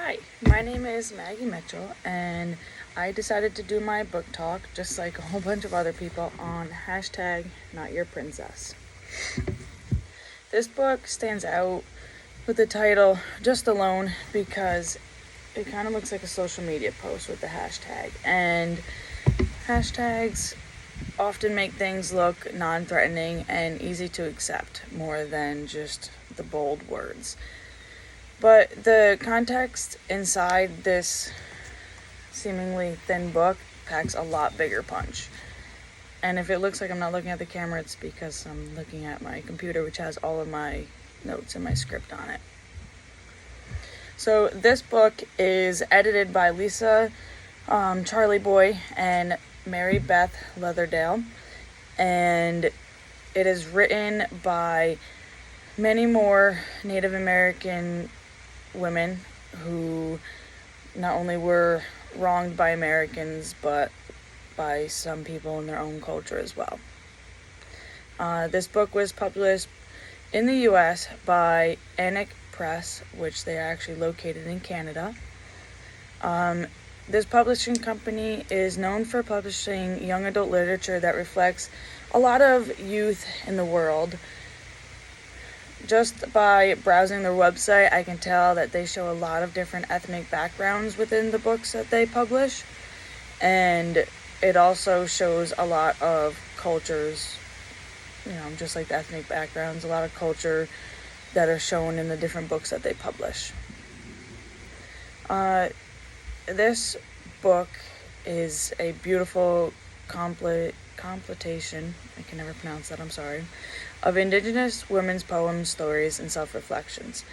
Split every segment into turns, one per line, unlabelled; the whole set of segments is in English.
Hi, my name is Maggie Mitchell, and I decided to do my book talk, just like a whole bunch of other people, on hashtag Not Your Princess. This book stands out with the title just alone because it kind of looks like a social media post with the hashtag, and hashtags often make things look non-threatening and easy to accept more than just the bold words. But the context inside this seemingly thin book packs a lot bigger punch. And if it looks like I'm not looking at the camera, it's because I'm looking at my computer, which has all of my notes and my script on it. So this book is edited by Lisa Charlie Boy and Mary Beth Leatherdale, and it is written by many more Native American women who not only were wronged by Americans, but by some people in their own culture as well. This book was published in the U.S. by ENG Press, which they are actually located in Canada. This publishing company is known for publishing young adult literature that reflects a lot of youth in the world. Just by browsing their website, I can tell that they show a lot of different ethnic backgrounds within the books that they publish. And it also shows a lot of cultures, just like the ethnic backgrounds, a lot of culture that are shown in the different books that they publish. This book is a beautiful completation, I can never pronounce that, I'm sorry, of Indigenous women's poems, stories, and self-reflections.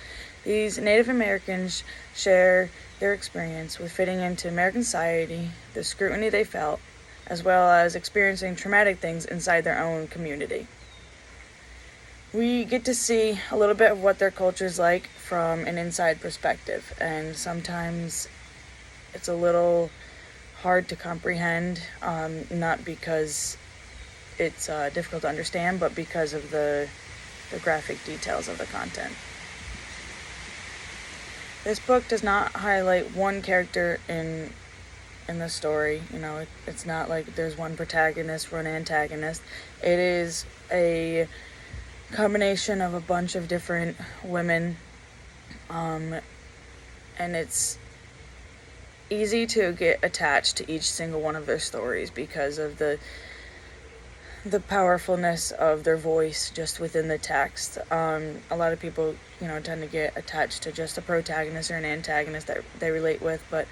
These Native Americans share their experience with fitting into American society, the scrutiny they felt, as well as experiencing traumatic things inside their own community. We get to see a little bit of what their culture is like from an inside perspective, and sometimes it's a little hard to comprehend, not because it's difficult to understand, but because of the graphic details of the content. This book does not highlight one character in the story. It's not like there's one protagonist or an antagonist. It is a combination of a bunch of different women, and it's easy to get attached to each single one of their stories because of the powerfulness of their voice just within the text. A lot of people, tend to get attached to just a protagonist or an antagonist that they relate with, but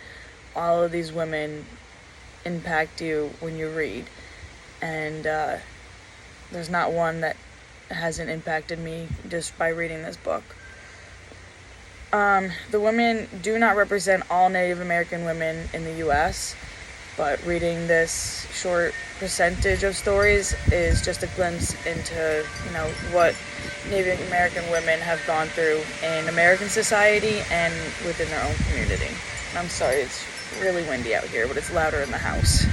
all of these women impact you when you read. And there's not one that hasn't impacted me just by reading this book. The women do not represent all Native American women in the U.S., but reading this short percentage of stories is just a glimpse into, what Native American women have gone through in American society and within their own community. I'm sorry, it's really windy out here, but it's louder in the house.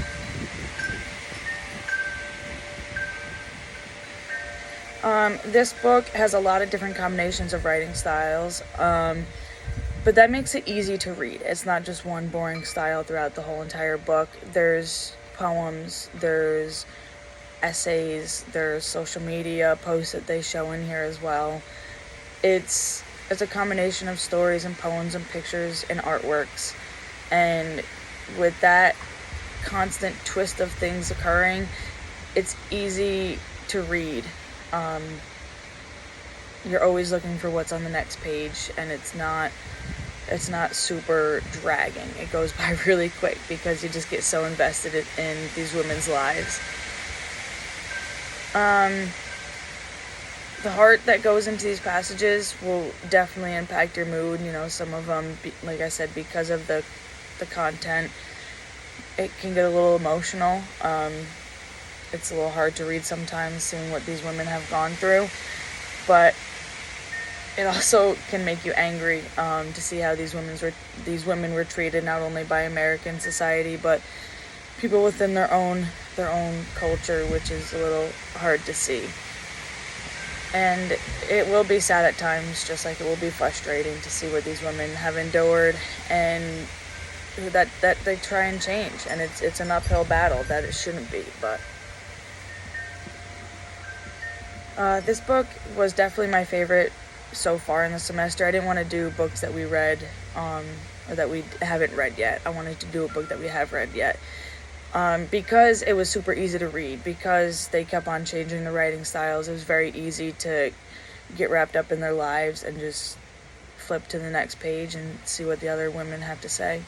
This book has a lot of different combinations of writing styles, but that makes it easy to read. It's not just one boring style throughout the whole entire book. There's poems, there's essays, there's social media posts that they show in here as well. It's a combination of stories and poems and pictures and artworks. And with that constant twist of things occurring, it's easy to read. You're always looking for what's on the next page, and it's not super dragging. It goes by really quick because you just get so invested in these women's lives. The heart that goes into these passages will definitely impact your mood. Some of them, like I said, because of the content, it can get a little emotional. It's a little hard to read sometimes, seeing what these women have gone through, but it also can make you angry to see how these women were treated, not only by American society, but people within their own culture, which is a little hard to see. And it will be sad at times, just like it will be frustrating to see what these women have endured and that they try and change. And it's an uphill battle that it shouldn't be. But this book was definitely my favorite so far in the semester. I didn't want to do books that we read or that we haven't read yet. I wanted to do a book that we have read yet. Because it was super easy to read, because they kept on changing the writing styles. It was very easy to get wrapped up in their lives and just flip to the next page and see what the other women have to say.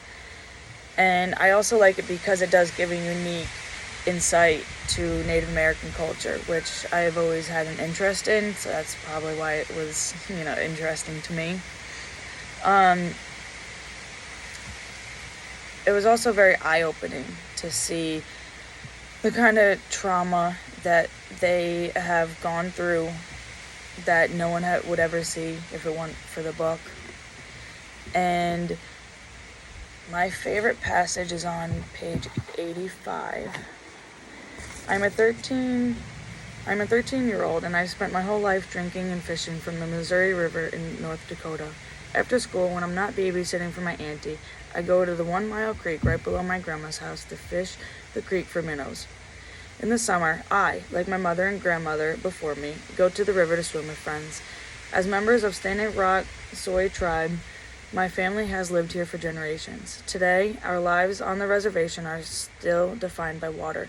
And I also like it because it does give a unique insight to Native American culture, which I have always had an interest in, so that's probably why it was, interesting to me. It was also very eye-opening to see the kind of trauma that they have gone through that no one would ever see if it weren't for the book. And my favorite passage is on page 85. I'm a 13-year-old, and I've spent my whole life drinking and fishing from the Missouri River in North Dakota. After school, when I'm not babysitting for my auntie, I go to the 1 Mile Creek right below my grandma's house to fish the creek for minnows. In the summer, I, like my mother and grandmother before me, go to the river to swim with friends. As members of Standing Rock Soy tribe, my family has lived here for generations. Today, our lives on the reservation are still defined by water.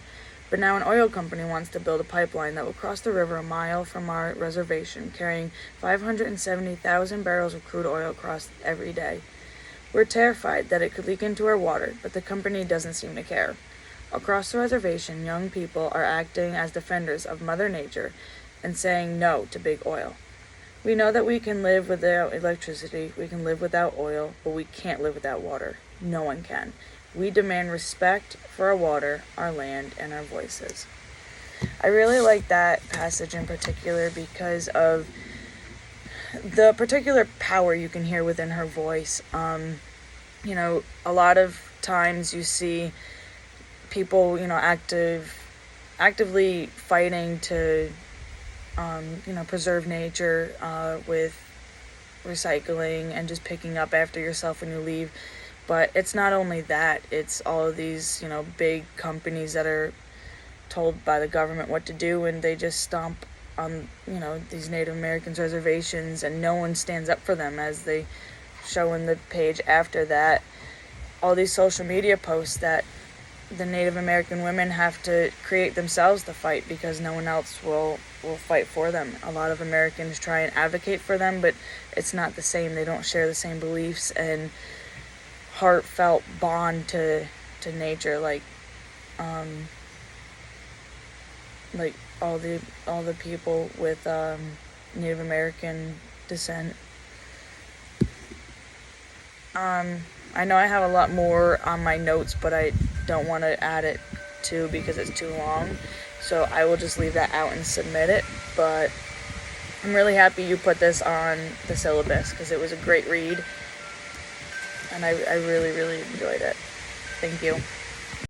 But now an oil company wants to build a pipeline that will cross the river a mile from our reservation, carrying 570,000 barrels of crude oil across every day. We're terrified that it could leak into our water, but the company doesn't seem to care. Across the reservation, young people are acting as defenders of Mother Nature and saying no to big oil. We know that we can live without electricity, we can live without oil, but we can't live without water. No one can. We demand respect for our water, our land, and our voices. I really like that passage in particular because of the particular power you can hear within her voice. A lot of times you see people, actively fighting to, preserve nature with recycling and just picking up after yourself when you leave. But it's not only that, it's all of these, big companies that are told by the government what to do, and they just stomp on, these Native Americans' reservations, and no one stands up for them, as they show in the page after that. All these social media posts that the Native American women have to create themselves to fight because no one else will fight for them. A lot of Americans try and advocate for them, but it's not the same. They don't share the same beliefs and heartfelt bond to nature like all the people with Native American descent. I know I have a lot more on my notes, but I don't want to add it too because it's too long, so I will just leave that out and submit it. But I'm really happy you put this on the syllabus because it was a great read. And I really, really enjoyed it. Thank you.